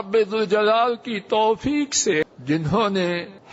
رب ذوالجلال کی توفیق سے جنہوں نے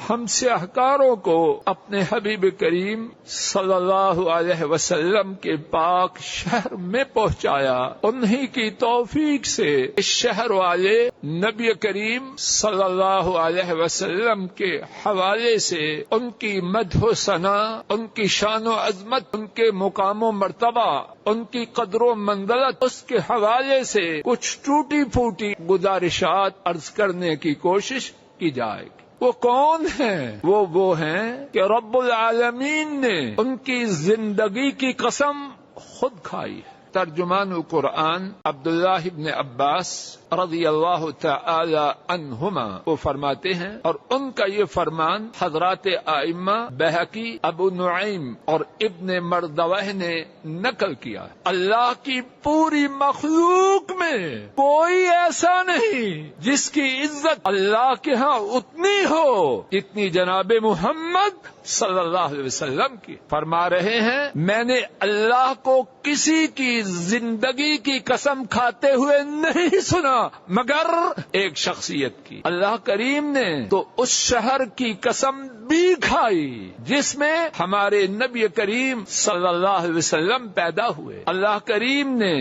ہم سیاہکاروں کو اپنے حبیب کریم صلی اللہ علیہ وسلم کے پاک شہر میں پہنچایا، انہی کی توفیق سے اس شہر والے نبی کریم صلی اللہ علیہ وسلم کے حوالے سے ان کی مدح و ثنا، ان کی شان و عظمت، ان کے مقام و مرتبہ، ان کی قدر و منزلت، اس کے حوالے سے کچھ ٹوٹی پھوٹی گزارشات عرض کرنے کی کوشش کی جائے گی۔ وہ کون ہیں؟ وہ ہیں کہ رب العالمین نے ان کی زندگی کی قسم خود کھائی ہے۔ ترجمان القرآن عبداللہ ابن عباس رضی اللہ تعالی عنہما وہ فرماتے ہیں، اور ان کا یہ فرمان حضرات ائمہ بہقی، ابو نعیم اور ابن مردوہ نے نقل کیا ہے، اللہ کی پوری مخلوق میں کوئی ایسا نہیں جس کی عزت اللہ کے ہاں اتنی ہو جتنی جناب محمد صلی اللہ علیہ وسلم کی۔ فرما رہے ہیں، میں نے اللہ کو کسی کی زندگی کی قسم کھاتے ہوئے نہیں سنا مگر ایک شخصیت کی۔ اللہ کریم نے تو اس شہر کی قسم بھی کھائی جس میں ہمارے نبی کریم صلی اللہ علیہ وسلم پیدا ہوئے۔ اللہ کریم نے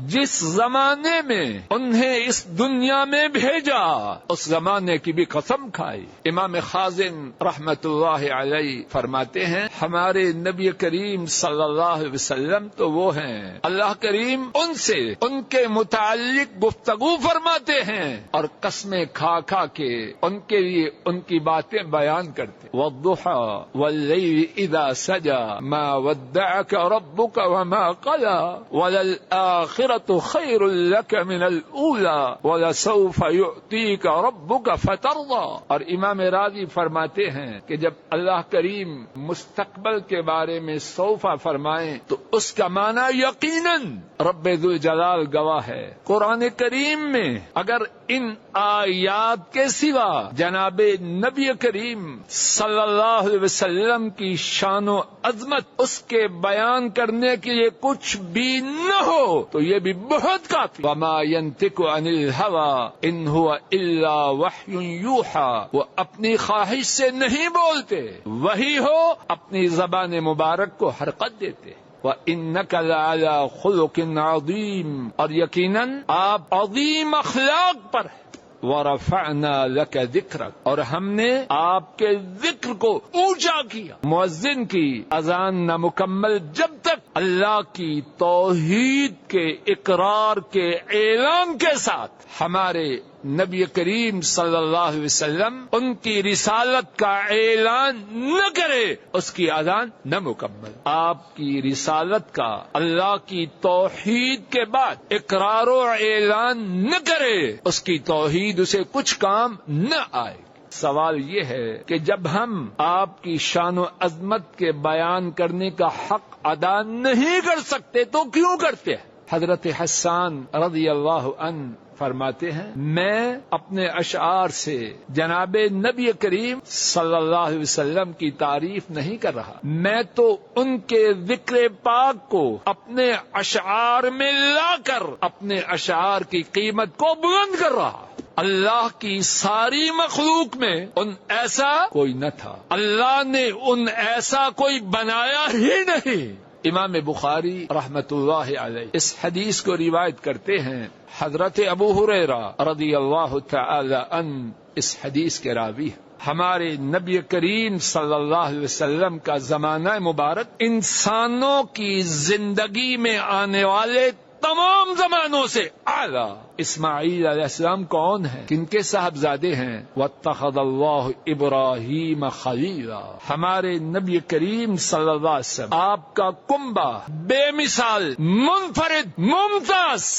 جس زمانے میں انہیں اس دنیا میں بھیجا اس زمانے کی بھی قسم کھائی۔ امام خازن رحمت اللہ علیہ فرماتے ہیں، ہمارے نبی کریم صلی اللہ علیہ وسلم تو وہ ہیں، اللہ کریم ان سے ان کے متعلق گفتگو فرماتے ہیں اور قسمیں کھا کھا کے ان کے لیے ان کی باتیں بیان کرتے۔ والضحى والليل اذا سجى ما ودعك ربك وما قلى وللآخرة خير لك من الأولى ولسوف يعطيك ربك فترضى۔ اور امام راضی فرماتے ہیں کہ جب اللہ کریم مستقبل کے بارے میں سوف فرمائیں تو اس کا معنی یقیناً رب ذوالجلال گواہ ہے۔ قرآن کریم میں اگر ان آیات کے سوا جناب نبی کریم صلی اللہ علیہ وسلم کی شان و عظمت اس کے بیان کرنے کے لیے کچھ بھی نہ ہو تو یہ بھی بہت کافی۔ وما ينطق عن الهوى ان هو الا وحی یوحى، وہ اپنی خواہش سے نہیں بولتے، وہی ہو اپنی زبان مبارک کو حرکت دیتے۔ وَإِنَّكَ لَعَلَى خُلُقٍ عَظِيمٍ، اور یقیناً آپ عظیم اخلاق پر ہیں۔ وَرَفَعْنَا لَكَ ذِكْرَكَ، اور ہم نے آپ کے ذکر کو اونچا کیا۔ مؤذن کی اذان نامکمل جب تک اللہ کی توحید کے اقرار کے اعلان کے ساتھ ہمارے نبی کریم صلی اللہ علیہ وسلم ان کی رسالت کا اعلان نہ کرے اس کی اذان نہ مکمل۔ آپ کی رسالت کا اللہ کی توحید کے بعد اقرار و اعلان نہ کرے اس کی توحید اسے کچھ کام نہ آئے۔ سوال یہ ہے کہ جب ہم آپ کی شان و عظمت کے بیان کرنے کا حق ادا نہیں کر سکتے تو کیوں کرتے ہیں؟ حضرت حسان رضی اللہ عنہ فرماتے ہیں، میں اپنے اشعار سے جناب نبی کریم صلی اللہ علیہ وسلم کی تعریف نہیں کر رہا، میں تو ان کے ذکر پاک کو اپنے اشعار میں لا کر اپنے اشعار کی قیمت کو بلند کر رہا۔ اللہ کی ساری مخلوق میں ان ایسا کوئی نہ تھا، اللہ نے ان ایسا کوئی بنایا ہی نہیں۔ امام بخاری رحمت اللہ علیہ اس حدیث کو روایت کرتے ہیں، حضرت ابو ہریرہ رضی اللہ تعالی عنہ اس حدیث کے راوی ہیں۔ ہمارے نبی کریم صلی اللہ علیہ وسلم کا زمانہ مبارک انسانوں کی زندگی میں آنے والے تمام زمانوں سے اعلیٰ۔ اسماعیل علیہ السلام کون ہیں؟ کن کے صاحبزادے ہیں؟ واتخذ اللہ ابراہیم خلیلا۔ ہمارے نبی کریم صلی اللہ علیہ وسلم آپ کا کنبہ بے مثال، منفرد، ممتاز۔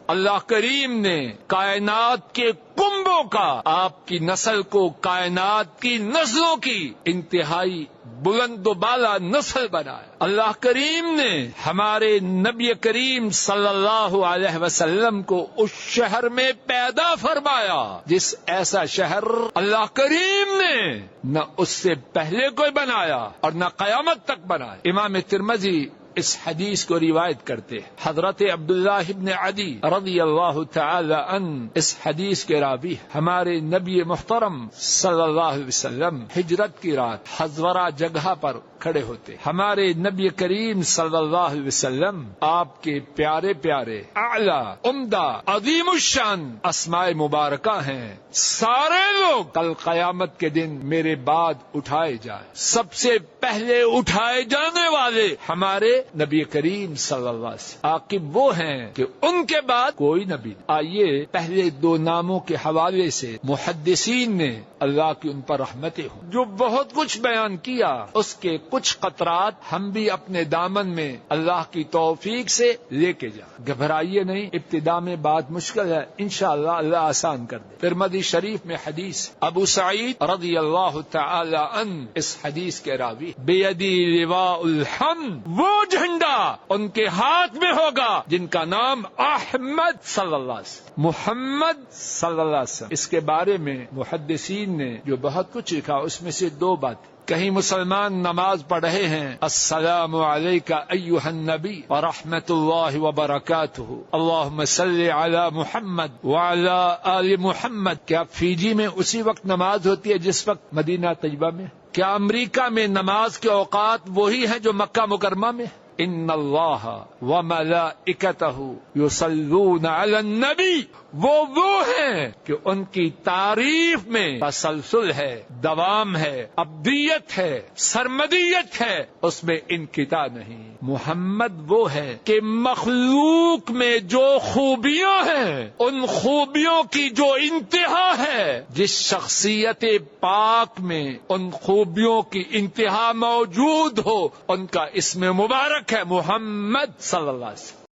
اللہ کریم نے کائنات کے کنبوں کا آپ کی نسل کو کائنات کی نسلوں کی انتہائی بلند و بالا نسل بنایا۔ اللہ کریم نے ہمارے نبی کریم صلی اللہ علیہ وسلم کو اس شہر میں پیدا فرمایا جس ایسا شہر اللہ کریم نے نہ اس سے پہلے کوئی بنایا اور نہ قیامت تک بنایا۔ امام ترمذی اس حدیث کو روایت کرتے ہیں. حضرت عبداللہ ابن عدی رضی اللہ تعالی عنہ اس حدیث کے راوی. ہمارے نبی محترم صلی اللہ علیہ وسلم ہجرت کی رات حضورہ جگہ پر کھڑے ہوتے. ہمارے نبی کریم صلی اللہ علیہ وسلم آپ کے پیارے پیارے اعلی عمدہ عظیم الشان اسماء مبارکہ ہیں. سارے لوگ کل قیامت کے دن میرے بعد اٹھائے جائیں. سب سے پہلے اٹھائے جانے والے ہمارے نبی کریم صلی اللہ علیہ وسلم. عاقب وہ ہیں کہ ان کے بعد کوئی نبی. آئیے پہلے دو ناموں کے حوالے سے محدثین نے اللہ کی ان پر رحمتیں ہوں جو بہت کچھ بیان کیا، اس کے کچھ قطرات ہم بھی اپنے دامن میں اللہ کی توفیق سے لے کے جائیں. گھبرائیے نہیں، ابتدا میں بات مشکل ہے، انشاءاللہ اللہ آسان کر دے. ترمذی شریف میں حدیث ابو سعید رضی اللہ تعالی عنہ اس حدیث کے راوی. بیدی لواء الحمد، وہ جھنڈا ان کے ہاتھ میں ہوگا جن کا نام احمد صلی اللہ علیہ وسلم، محمد صلی اللہ علیہ وسلم. اس کے بارے میں محدثین نے جو بہت کچھ لکھا اس میں سے دو باتیں. کہیں مسلمان نماز پڑھ رہے ہیں السلام علیکہ ایھا النبی ورحمۃ اللہ وبرکاتہ اللہم صلی علی محمد وعلی آل محمد. کیا فیجی میں اسی وقت نماز ہوتی ہے جس وقت مدینہ طیبہ میں؟ کیا امریکہ میں نماز کے اوقات وہی ہیں جو مکہ مکرمہ میں؟ ان اللہ وملائکتہ یصلون علی النبی، وہ ہیں کہ ان کی تعریف میں تسلسل ہے، دوام ہے، ابدیت ہے، سرمدیت ہے، اس میں انقطاع نہیں. محمد وہ ہے کہ مخلوق میں جو خوبیاں ہیں ان خوبیوں کی جو انتہا ہے، جس شخصیت پاک میں ان خوبیوں کی انتہا موجود ہو ان کا اسم مبارک ہے محمد صلی اللہ علیہ وسلم.